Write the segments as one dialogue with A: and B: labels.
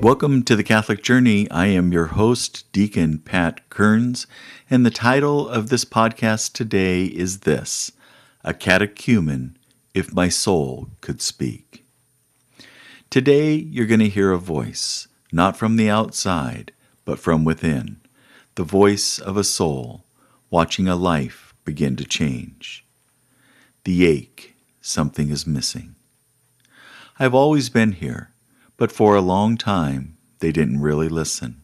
A: Welcome to the Catholic Journey. I am your host, Deacon Pat Kearns, and the title of this podcast today is this: A Catechumen, If My Soul Could Speak. Today, you're going to hear a voice, not from the outside, but from within, the voice of a soul, watching a life begin to change. The ache, something is missing. I've always been here, but for a long time, they didn't really listen.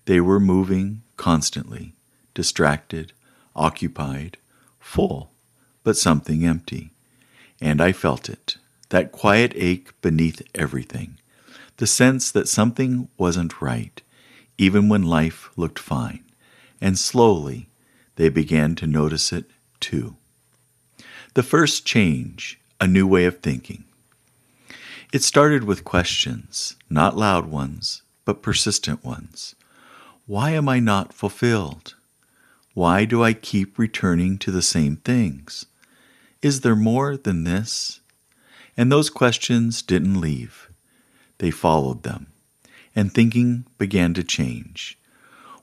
A: They were moving constantly, distracted, occupied, full, but something empty. And I felt it, that quiet ache beneath everything, the sense that something wasn't right, even when life looked fine. And slowly, they began to notice it too. The first change, a new way of thinking. It started with questions, not loud ones, but persistent ones. Why am I not fulfilled? Why do I keep returning to the same things? Is there more than this? And those questions didn't leave. They followed them, and thinking began to change.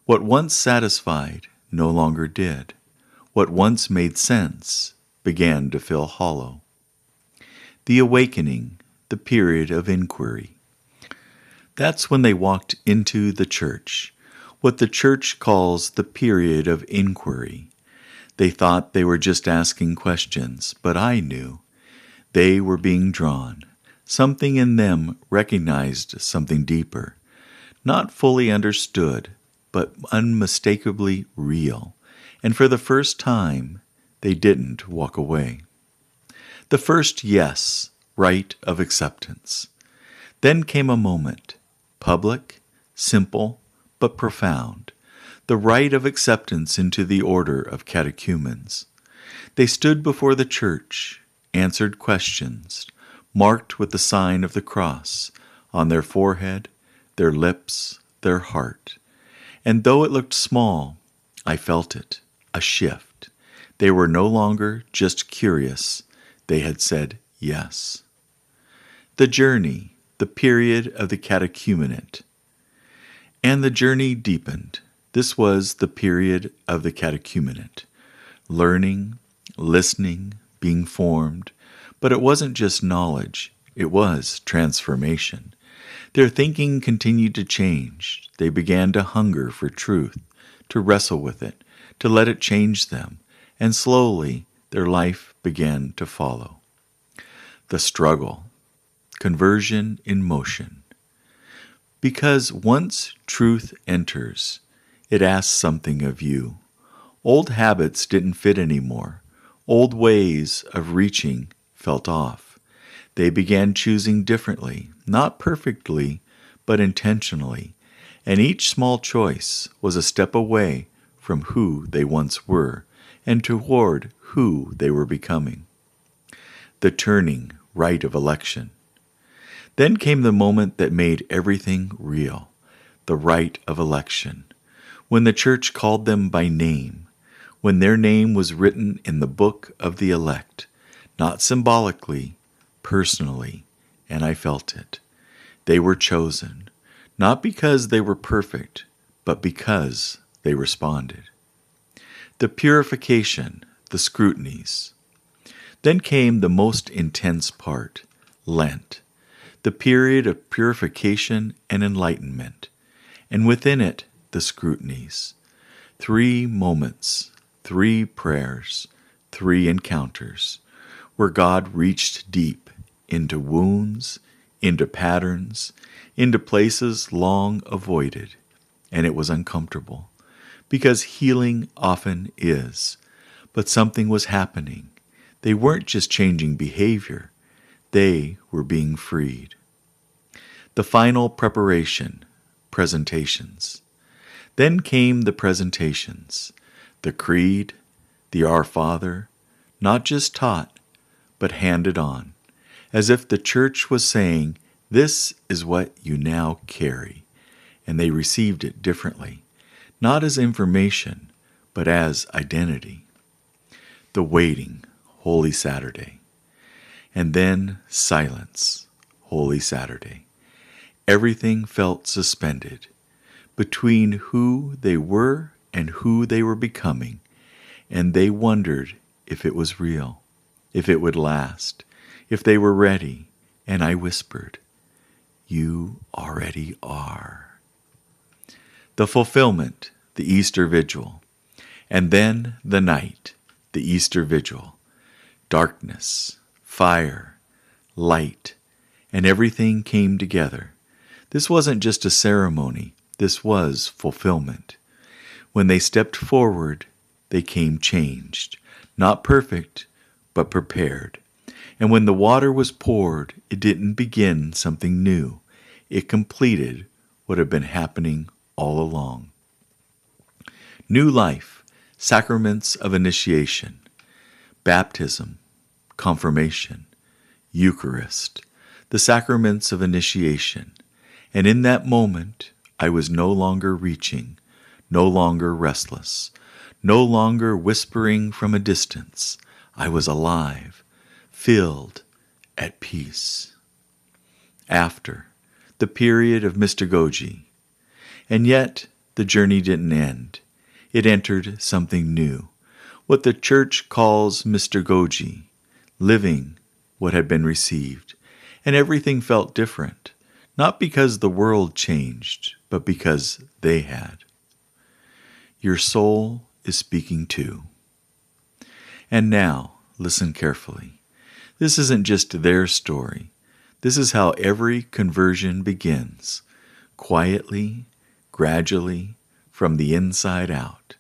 A: What once satisfied no longer did. What once made sense began to feel hollow. The awakening, the period of inquiry. That's when they walked into the church, what the church calls the period of inquiry. They thought they were just asking questions, but I knew they were being drawn. Something in them recognized something deeper, not fully understood, but unmistakably real. And for the first time, they didn't walk away. The first yes, Rite of Acceptance. Then came a moment, public, simple, but profound, the Rite of Acceptance into the order of catechumens. They stood before the church, answered questions, marked with the sign of the cross on their forehead, their lips, their heart. And though it looked small, I felt it, a shift. They were no longer just curious. They had said yes. The journey, the period of the catechumenate. And the journey deepened. This was the period of the catechumenate. Learning, listening, being formed. But it wasn't just knowledge. It was transformation. Their thinking continued to change. They began to hunger for truth, to wrestle with it, to let it change them. And slowly, their life began to follow. The struggle. Conversion in motion. Because once truth enters, it asks something of you. Old habits didn't fit anymore. Old ways of reaching felt off. They began choosing differently, not perfectly, but intentionally. And each small choice was a step away from who they once were and toward who they were becoming. The turning Rite of Election. Then came the moment that made everything real, the Rite of Election, when the church called them by name, when their name was written in the book of the elect, not symbolically, personally, and I felt it. They were chosen, not because they were perfect, but because they responded. The purification, the scrutinies. Then came the most intense part, Lent, the period of purification and enlightenment, and within it, the scrutinies. 3 moments, 3 prayers, 3 encounters, where God reached deep into wounds, into patterns, into places long avoided, and it was uncomfortable, because healing often is, but something was happening. They weren't just changing behavior, they were being freed. The final preparation, presentations. Then came the presentations, the creed, the Our Father, not just taught, but handed on, as if the church was saying, this is what you now carry, and they received it differently, not as information, but as identity. The waiting, Holy Saturday. And then silence, Holy Saturday. Everything felt suspended between who they were and who they were becoming, and they wondered if it was real, if it would last, if they were ready, and I whispered, "You already are." The fulfillment, the Easter Vigil, and then the night, the Easter Vigil, darkness, fire, light, and everything came together. This wasn't just a ceremony, this was fulfillment. When they stepped forward, they came changed, not perfect, but prepared. And when the water was poured, it didn't begin something new. It completed what had been happening all along. New life, sacraments of initiation, baptism, confirmation, Eucharist, the sacraments of initiation. And in that moment, I was no longer reaching, no longer restless, no longer whispering from a distance. I was alive, filled, at peace. After, the period of mystagogy. And yet, the journey didn't end. It entered something new, what the Church calls mystagogy, living what had been received. And everything felt different, not because the world changed, but because they had. Your soul is speaking too. And now, listen carefully. This isn't just their story. This is how every conversion begins, quietly, gradually, from the inside out.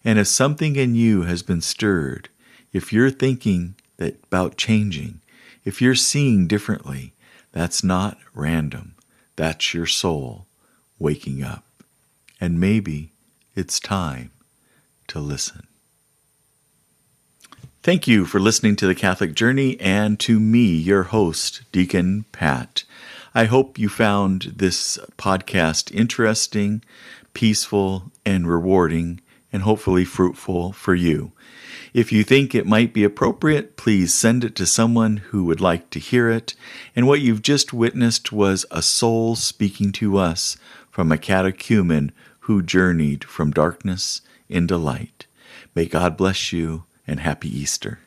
A: And if something in you has been stirred, if you're thinking about changing, if you're seeing differently, that's not random. That's your soul waking up. And maybe it's time to listen. Thank you for listening to The Catholic Journey and to me, your host, Deacon Pat. I hope you found this podcast interesting, peaceful, and rewarding, and hopefully fruitful for you. If you think it might be appropriate, please send it to someone who would like to hear it. And what you've just witnessed was a soul speaking to us from a catechumen who journeyed from darkness into light. May God bless you, and happy Easter.